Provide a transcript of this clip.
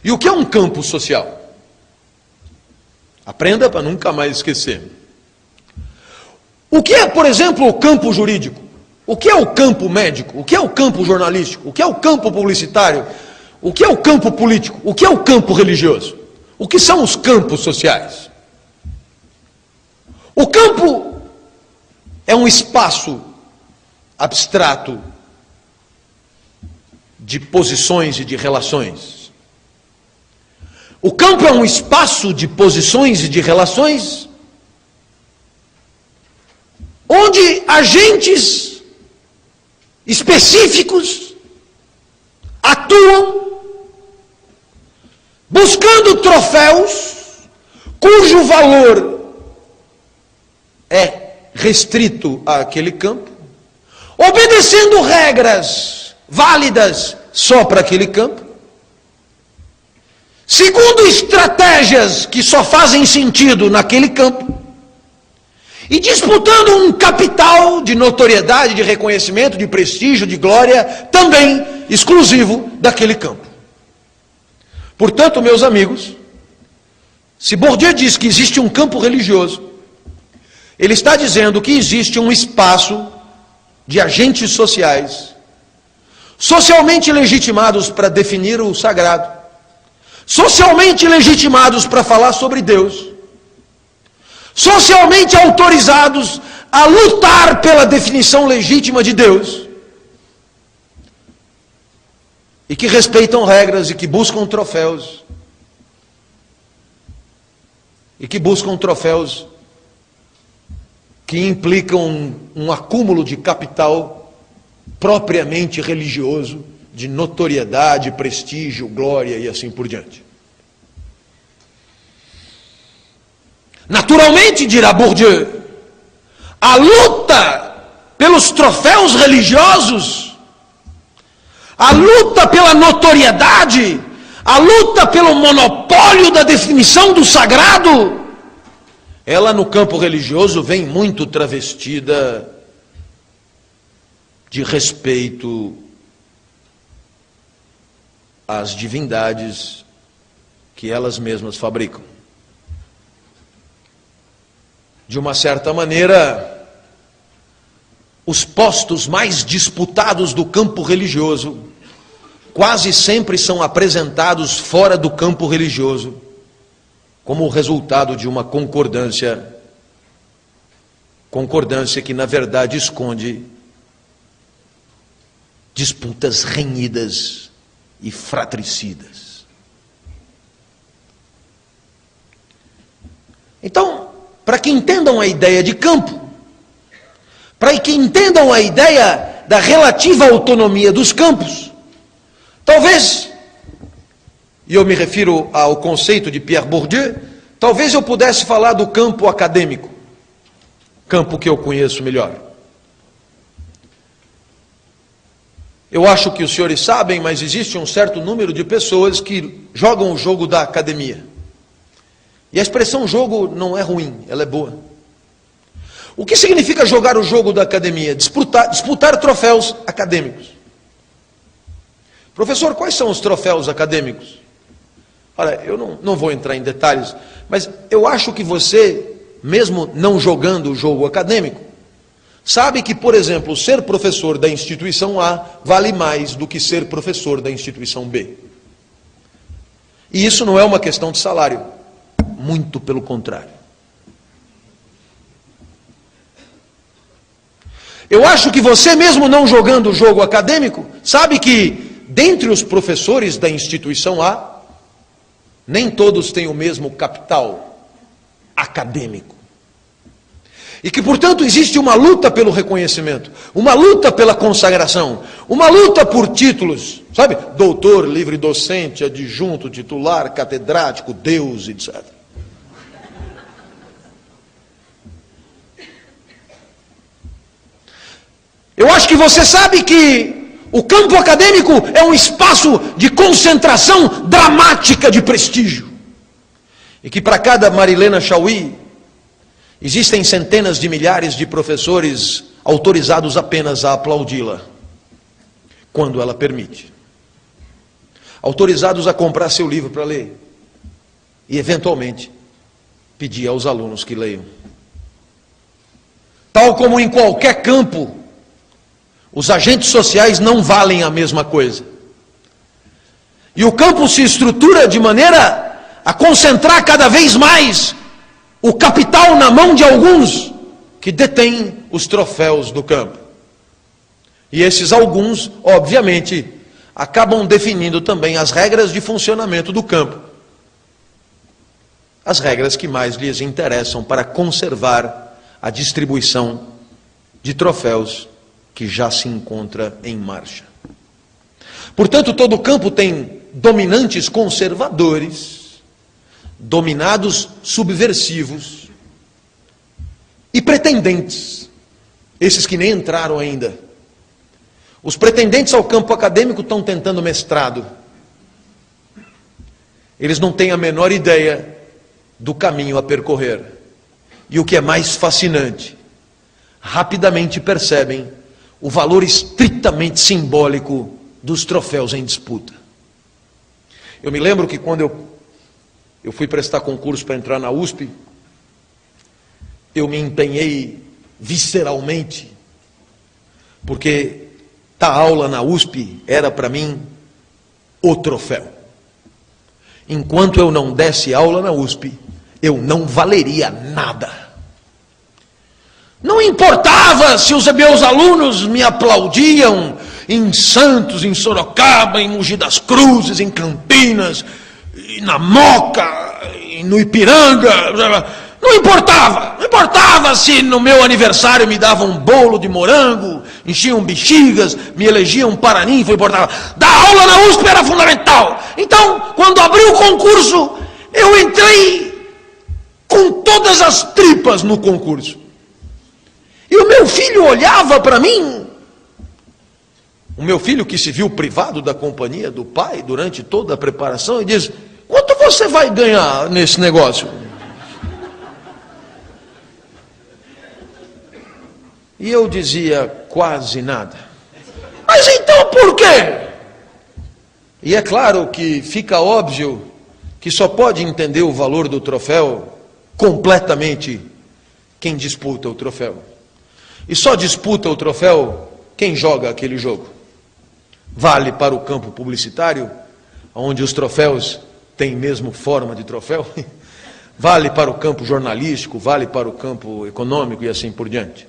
E o que é um campo social? Aprenda para nunca mais esquecer. O que é, por exemplo, o campo jurídico? O que é o campo médico? O que é o campo jornalístico? O que é o campo publicitário? O que é o campo político? O que é o campo religioso? O que são os campos sociais? O campo é um espaço abstrato de posições e de relações. O campo é um espaço de posições e de relações onde agentes específicos atuam buscando troféus cujo valor é restrito àquele campo, obedecendo regras válidas só para aquele campo, segundo estratégias que só fazem sentido naquele campo, e disputando um capital de notoriedade, de reconhecimento, de prestígio, de glória, também exclusivo daquele campo. Portanto, meus amigos, se Bourdieu diz que existe um campo religioso, ele está dizendo que existe um espaço de agentes sociais, socialmente legitimados para definir o sagrado, socialmente legitimados para falar sobre Deus, socialmente autorizados a lutar pela definição legítima de Deus, e que respeitam regras e que buscam troféus, que implicam um acúmulo de capital propriamente religioso, de notoriedade, prestígio, glória e assim por diante. Naturalmente, dirá Bourdieu, a luta pelos troféus religiosos, a luta pela notoriedade, a luta pelo monopólio da definição do sagrado, ela no campo religioso vem muito travestida de respeito às divindades que elas mesmas fabricam. De uma certa maneira, os postos mais disputados do campo religioso quase sempre são apresentados fora do campo religioso, como resultado de uma concordância que na verdade esconde disputas renhidas e fratricidas. Então, para que entendam a ideia de campo, para que entendam a ideia da relativa autonomia dos campos, talvez, e eu me refiro ao conceito de Pierre Bourdieu, talvez eu pudesse falar do campo acadêmico, campo que eu conheço melhor. Eu acho que os senhores sabem, mas existe um certo número de pessoas que jogam o jogo da academia. E a expressão jogo não é ruim, ela é boa. O que significa jogar o jogo da academia? Disputar troféus acadêmicos. Professor, quais são os troféus acadêmicos? Olha, eu não vou entrar em detalhes, mas eu acho que você, mesmo não jogando o jogo acadêmico, sabe que, por exemplo, ser professor da instituição A vale mais do que ser professor da instituição B. E isso não é uma questão de salário. Muito pelo contrário. Eu acho que você, mesmo não jogando o jogo acadêmico, sabe que, dentre os professores da instituição A, nem todos têm o mesmo capital acadêmico. E que, portanto, existe uma luta pelo reconhecimento, uma luta pela consagração, uma luta por títulos, sabe? Doutor, livre docente, adjunto, titular, catedrático, Deus, etc. Eu acho que você sabe que o campo acadêmico é um espaço de concentração dramática de prestígio. E que para cada Marilena Chauí, existem centenas de milhares de professores autorizados apenas a aplaudi-la, quando ela permite. autorizados a comprar seu livro para ler e, eventualmente, pedir aos alunos que leiam. Tal como em qualquer campo, os agentes sociais não valem a mesma coisa. E o campo se estrutura de maneira a concentrar cada vez mais o capital na mão de alguns que detêm os troféus do campo. E esses alguns, obviamente, acabam definindo também as regras de funcionamento do campo. As regras que mais lhes interessam para conservar a distribuição de troféus que já se encontra em marcha. Portanto, todo o campo tem dominantes conservadores, dominados subversivos e pretendentes, esses que nem entraram ainda. Os pretendentes ao campo acadêmico estão tentando mestrado. Eles não têm a menor ideia do caminho a percorrer. E o que é mais fascinante, rapidamente percebem o valor estritamente simbólico dos troféus em disputa. Eu me lembro que quando eu fui prestar concurso para entrar na USP, eu me empenhei visceralmente, porque dar aula na USP era para mim o troféu. Enquanto eu não desse aula na USP, eu não valeria nada. Não importava se os meus alunos me aplaudiam em Santos, em Sorocaba, em Mogi das Cruzes, em Campinas, na Moca, no Ipiranga. Não importava se no meu aniversário me davam um bolo de morango, enchiam bexigas, me elegiam paraninfo, não importava. Dar aula na USP era fundamental. Então, quando abriu o concurso, eu entrei com todas as tripas no concurso. E o meu filho olhava para mim, o meu filho que se viu privado da companhia do pai durante toda a preparação, e diz: quanto você vai ganhar nesse negócio? E eu dizia: quase nada. Mas então por quê? E é claro que fica óbvio que só pode entender o valor do troféu completamente quem disputa o troféu. E só disputa o troféu quem joga aquele jogo. Vale para o campo publicitário, onde os troféus têm mesmo forma de troféu. Vale para o campo jornalístico, vale para o campo econômico e assim por diante.